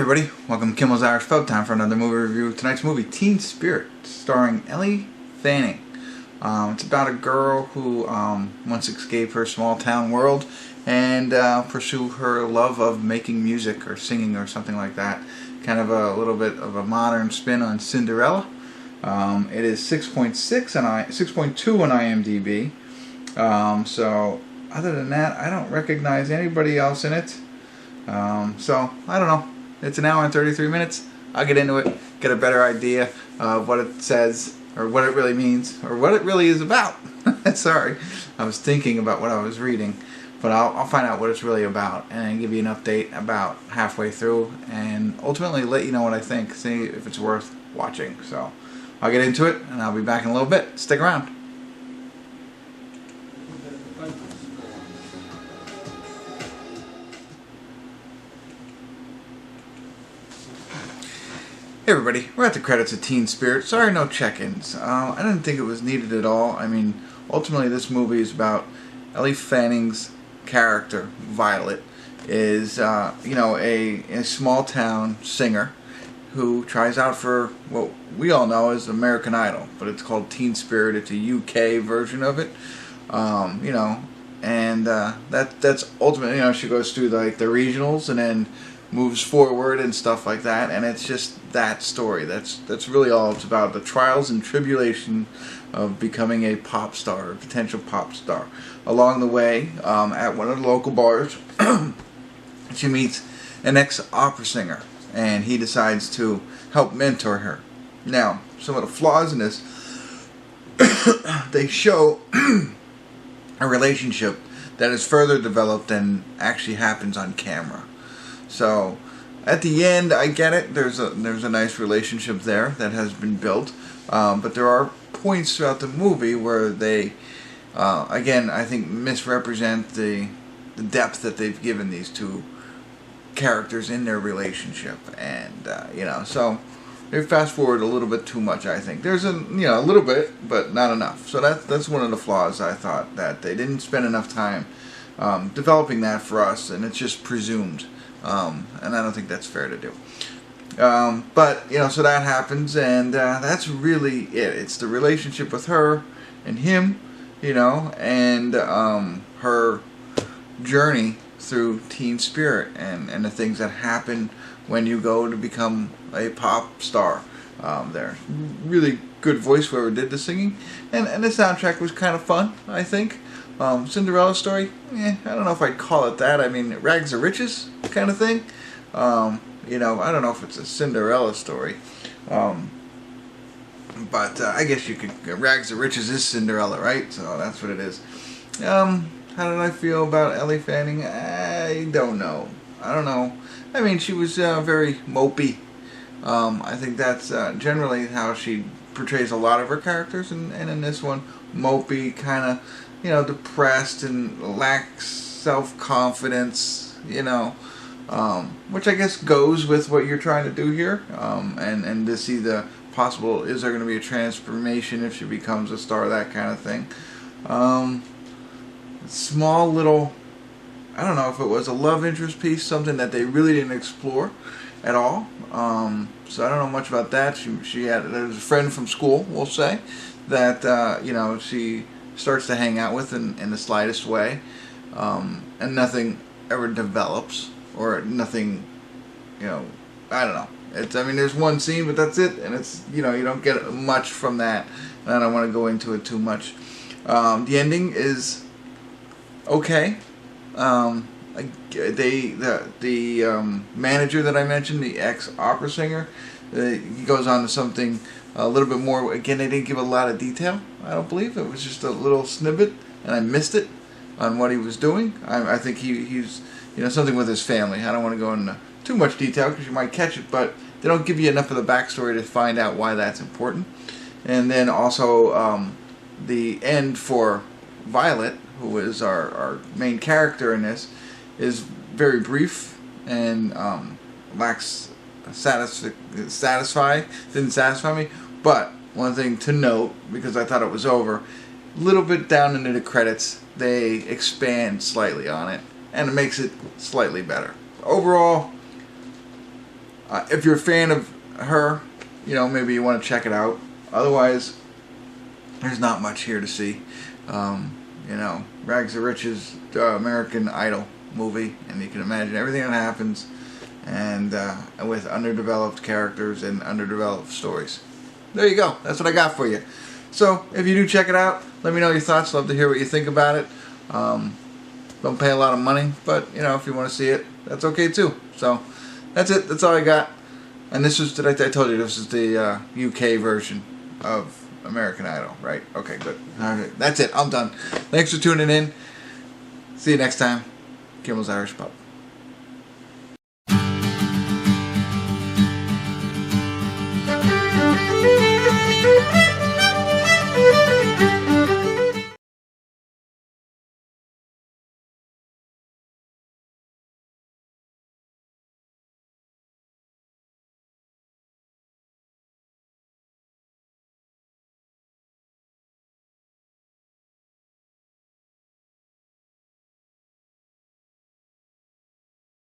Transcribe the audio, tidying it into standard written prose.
everybody, welcome to Kimmel's Irish Pub. Time for another movie review. Tonight's movie, Teen Spirit, starring Elle Fanning. It's about a girl who wants to escape her small town world and pursue her love of making music or singing or something like that. Kind of a little bit of a modern spin on Cinderella. It is 6.2 on IMDb. So other than that, I don't recognize anybody else in it. So I don't know. It's an hour and 33 minutes. I'll get into it, get a better idea of what it says, or what it really means, or what it really is about. Sorry, I was thinking about what I was reading, but I'll find out what it's really about and give you an update about halfway through, and ultimately let you know what I think, see if it's worth watching. So I'll get into it, and I'll be back in a little bit. Stick around. Hey everybody, we're at the credits of Teen Spirit. Sorry, no check-ins. I didn't think it was needed at all. I mean, ultimately this movie is about Elle Fanning's character, Violet, is, a small town singer who tries out for what we all know as American Idol, but it's called Teen Spirit. It's a UK version of it, that's ultimately, she goes through the regionals and then moves forward and stuff like that, and it's just that story. That's really all it's about, the trials and tribulation of becoming a pop star, a potential pop star. Along the way, at one of the local bars, she meets an ex-opera singer, and he decides to help mentor her. Now, some of the flaws in this, they show a relationship that is further developed than actually happens on camera. So, at the end, I get it. There's a nice relationship there that has been built, but there are points throughout the movie where they, again, I think misrepresent the depth that they've given these two characters in their relationship, and so they fast forward a little bit too much. I think there's a little bit, but not enough. So that's one of the flaws. I thought that they didn't spend enough time developing that for us, and it's just presumed. And I don't think that's fair to do. But, so that happens, and that's really it. It's the relationship with her and him, and her journey through Teen Spirit and the things that happen when you go to become a pop star there. Really good voice whoever did the singing, and the soundtrack was kind of fun, I think. Cinderella story, I don't know if I'd call it that. I mean, rags to riches kind of thing. I don't know if it's a Cinderella story. But I guess you could, rags to riches is Cinderella, right? So that's what it is. How did I feel about Elle Fanning? I don't know. I mean, she was very mopey. I think that's generally how she portrays a lot of her characters, and in this one, mopey, kind of, depressed and lacks self-confidence, which I guess goes with what you're trying to do here, and to see the possible, is there going to be a transformation if she becomes a star, that kind of thing. Small little, I don't know if it was a love interest piece, something that they really didn't explore at all. So I don't know much about that. There was a friend from school, we'll say, that, she starts to hang out with in the slightest way, and nothing ever develops, or nothing, I don't know. There's one scene, but that's it, and it's, you don't get much from that, and I don't want to go into it too much. The ending is okay. The manager that I mentioned, the ex-opera singer, he goes on to something a little bit more. Again, they didn't give a lot of detail, I don't believe. It was just a little snippet, and I missed it on what he was doing. I think he's, something with his family. I don't want to go into too much detail because you might catch it, but they don't give you enough of the backstory to find out why that's important. And then also the end for Violet, who is our main character in this, is very brief and lacks didn't satisfy me. But one thing to note, because I thought it was over, a little bit down into the credits, they expand slightly on it, and it makes it slightly better. Overall, If you're a fan of her, you know, maybe you want to check it out. Otherwise, there's not much here to see. You know, Rags to Riches, American Idol movie, and you can imagine everything that happens, and with underdeveloped characters and underdeveloped stories. There you go. That's what I got for you. So, if you do check it out, let me know your thoughts. Love to hear what you think about it. Don't pay a lot of money, but, you know, if you want to see it, that's okay too. So, that's it. That's all I got. And this is, I told you, this is the UK version of American Idol, right? Okay, good. All right, that's it. I'm done. Thanks for tuning in. See you next time. Kimmel's Irish Pub.